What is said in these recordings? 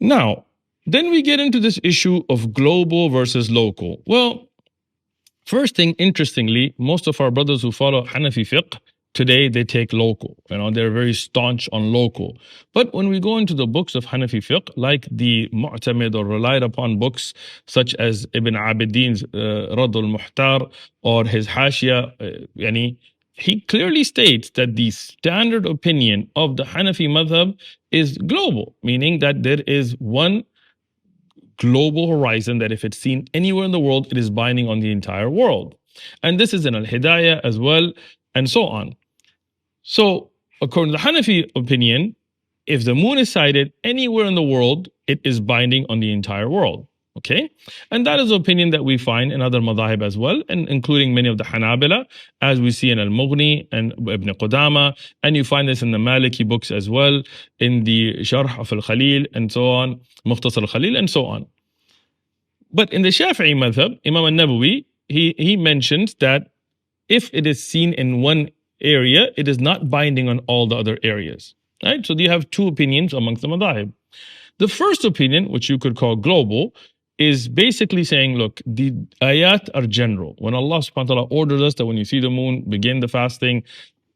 Now, then we get into this issue of global versus local. Well, first thing, interestingly, most of our brothers who follow Hanafi fiqh today, they take local. They're very staunch on local. But when we go into the books of Hanafi fiqh, like the mu'tamid or relied upon books such as Ibn Abidin's Radd al-Muhtar or his Hashia, he clearly states that the standard opinion of the Hanafi madhab is global, meaning that there is one global horizon that if it's seen anywhere in the world, it is binding on the entire world. And this is in Al-Hidayah as well, and so on. So, according to the Hanafi opinion, if the moon is sighted anywhere in the world, it is binding on the entire world. Okay? And that is the opinion that we find in other madhahib as well, and including many of the Hanabila, as we see in Al-Mughni and Ibn Qudama, and you find this in the Maliki books as well, in the Sharh of Al-Khalil, and so on, Mukhtasar Al-Khalil, and so on. But in the Shafi'i madhab, Imam al-Nawawi, he mentions that if it is seen in one area, it is not binding on all the other areas. Right? So you have two opinions amongst the madhahib. The first opinion, which you could call global, is basically saying, look, the ayat are general. When Allah subhanahu wa ta'ala orders us that when you see the moon, begin the fasting,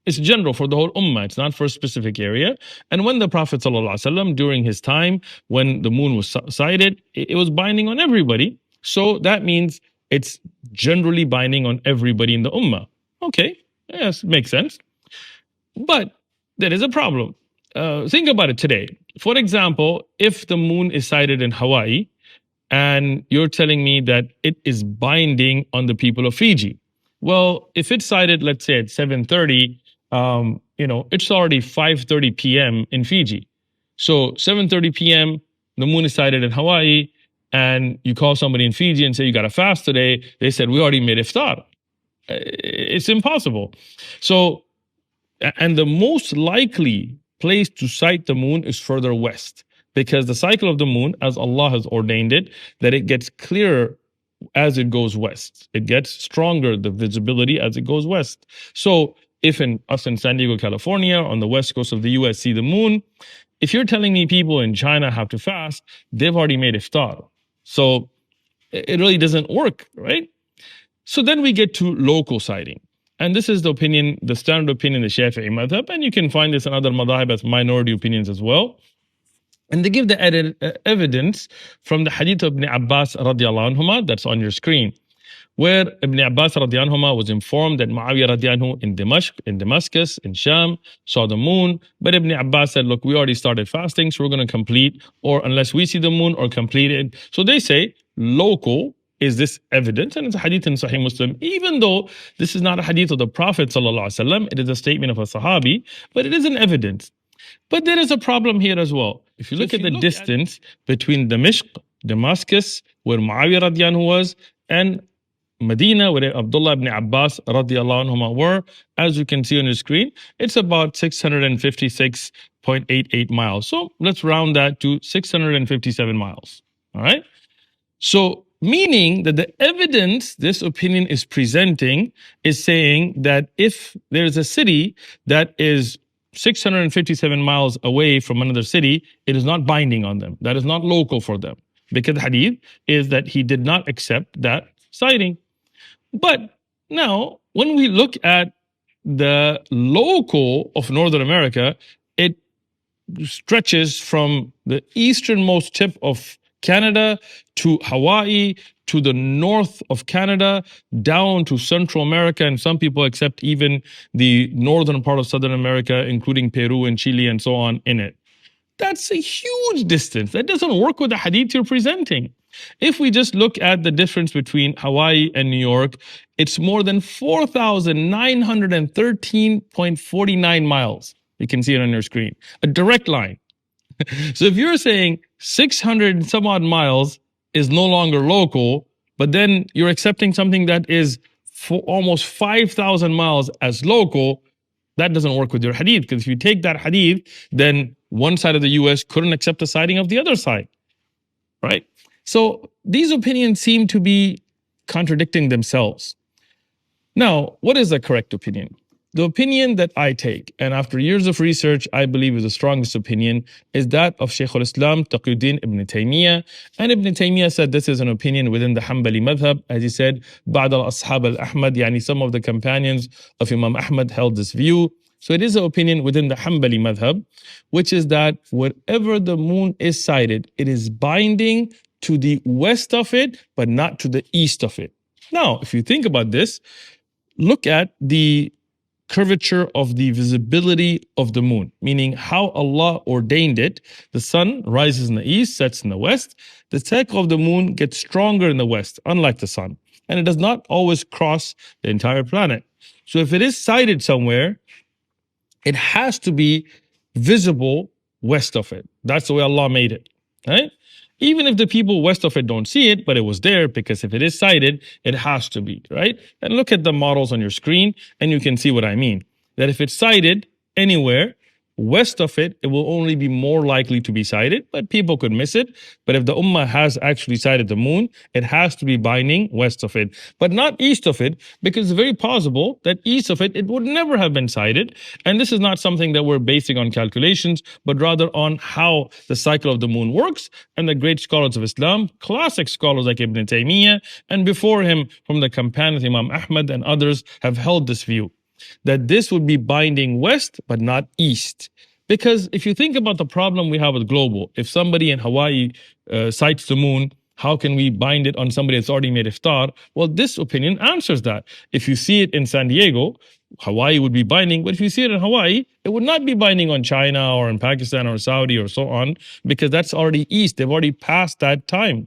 it's general for the whole ummah. It's not for a specific area. And when the Prophet ﷺ, during his time, when the moon was sighted, it was binding on everybody. So that means it's generally binding on everybody in the ummah. Okay, yes, makes sense. But there is a problem. Think about it today. For example, if the moon is sighted in Hawaii, and you're telling me that it is binding on the people of Fiji. Well, if it's sighted, let's say at 7:30, it's already 5:30 p.m. in Fiji. So 7:30 p.m., the moon is sighted in Hawaii, and you call somebody in Fiji and say, you got to fast today. They said, we already made iftar. It's impossible. So, and the most likely place to sight the moon is further west, because the cycle of the moon, as Allah has ordained it, that it gets clearer as it goes west. It gets stronger, the visibility, as it goes west. So if us in San Diego, California, on the west coast of the US see the moon, if you're telling me people in China have to fast, they've already made iftar. So it really doesn't work, right? So then we get to local sighting. And this is the opinion, the standard opinion, the Shafi'i madhab, and you can find this in other madhab as minority opinions as well. And they give the evidence from the hadith of Ibn Abbas radiallahu anhuma, that's on your screen, where Ibn Abbas radiallahu anhuma was informed that Muawiyah radiallahu anhu in Damascus, in Sham, saw the moon. But Ibn Abbas said, look, we already started fasting, so we're going to complete, or unless we see the moon, or complete it. So they say, local is this evidence, and it's a hadith in Sahih Muslim, even though this is not a hadith of the Prophet sallallahu alaihi wasallam, it is a statement of a Sahabi, but it is an evidence. But there is a problem here as well. If you look at the distance between Damascus, where Muawiyah radiallahu anhu was, and Medina, where Abdullah ibn Abbas radiallahu anhuma were, as you can see on your screen, it's about 656.88 miles. So let's round that to 657 miles. All right? So meaning that the evidence this opinion is presenting is saying that if there's a city that is 657 miles away from another city, it is not binding on them. That is not local for them. Because the hadith is that he did not accept that sighting. But now, when we look at the local of Northern America, it stretches from the easternmost tip of Canada to Hawaii, to the north of Canada, down to Central America, and some people accept even the northern part of Southern America, including Peru and Chile and so on in it. That's a huge distance. That doesn't work with the hadith you're presenting. If we just look at the difference between Hawaii and New York, it's more than 4,913.49 miles. You can see it on your screen. A direct line. So if you're saying 600 and some odd miles is no longer local, but then you're accepting something that is for almost 5,000 miles as local, that doesn't work with your hadith. Because if you take that hadith, then one side of the US couldn't accept the sighting of the other side, right? So these opinions seem to be contradicting themselves. Now, what is the correct opinion? The opinion that I take, and after years of research, I believe is the strongest opinion, is that of Shaykh al-Islam Taqiyuddin ibn Taymiyyah. And Ibn Taymiyyah said this is an opinion within the Hanbali madhab. As he said, بعد الأصحاب الأحمد, يعني some of the companions of Imam Ahmad held this view. So it is an opinion within the Hanbali madhab, which is that wherever the moon is sighted, it is binding to the west of it, but not to the east of it. Now, if you think about this, look at the curvature of the visibility of the moon, meaning how Allah ordained it. The sun rises in the east, sets in the west. The cycle of the moon gets stronger in the west, unlike the sun. And it does not always cross the entire planet. So if it is sighted somewhere, it has to be visible west of it. That's the way Allah made it, right? Even if the people west of it don't see it, but it was there, because if it is sighted, it has to be, right? And look at the models on your screen and you can see what I mean. That if it's sighted anywhere west of it, it will only be more likely to be sighted, but people could miss it. But if the ummah has actually sighted the moon, it has to be binding west of it, but not east of it, because it's very possible that east of it, it would never have been sighted. And this is not something that we're basing on calculations, but rather on how the cycle of the moon works. And the great scholars of Islam, classic scholars like Ibn Taymiyyah, and before him from the companions Imam Ahmad and others, have held this view, that this would be binding west, but not east. Because if you think about the problem we have with global, if somebody in Hawaii sights the moon, how can we bind it on somebody that's already made iftar? Well, this opinion answers that. If you see it in San Diego, Hawaii would be binding, but if you see it in Hawaii, it would not be binding on China or in Pakistan or Saudi or so on, because that's already east. They've already passed that time.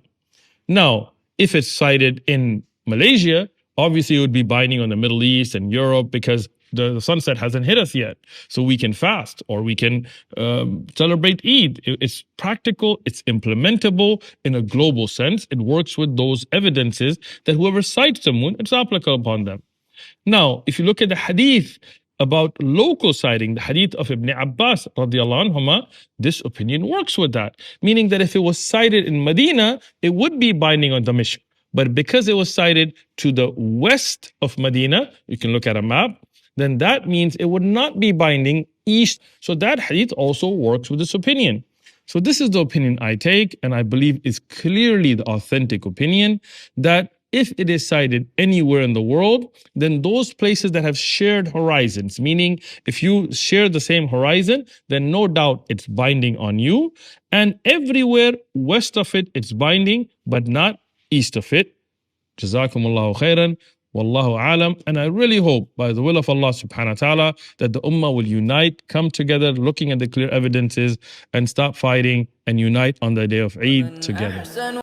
Now, if it's sighted in Malaysia, obviously it would be binding on the Middle East and Europe, because the sunset hasn't hit us yet. So we can fast or we can celebrate Eid. It's practical, it's implementable in a global sense. It works with those evidences that whoever sights the moon, it's applicable upon them. Now, if you look at the hadith about local sighting, the hadith of Ibn Abbas radiallahu anhuma, this opinion works with that. Meaning that if it was sighted in Medina, it would be binding on Damashq. But because it was sighted to the west of Medina, you can look at a map, then that means it would not be binding east. So that hadith also works with this opinion. So this is the opinion I take, and I believe is clearly the authentic opinion, that if it is sighted anywhere in the world, then those places that have shared horizons, meaning if you share the same horizon, then no doubt it's binding on you. And everywhere west of it, it's binding, but not east of it. Jazakumullahu khairan. Wallahu alam. And I really hope, by the will of Allah subhanahu wa ta'ala, that the ummah will unite, come together, looking at the clear evidences, and stop fighting and unite on the day of Eid together.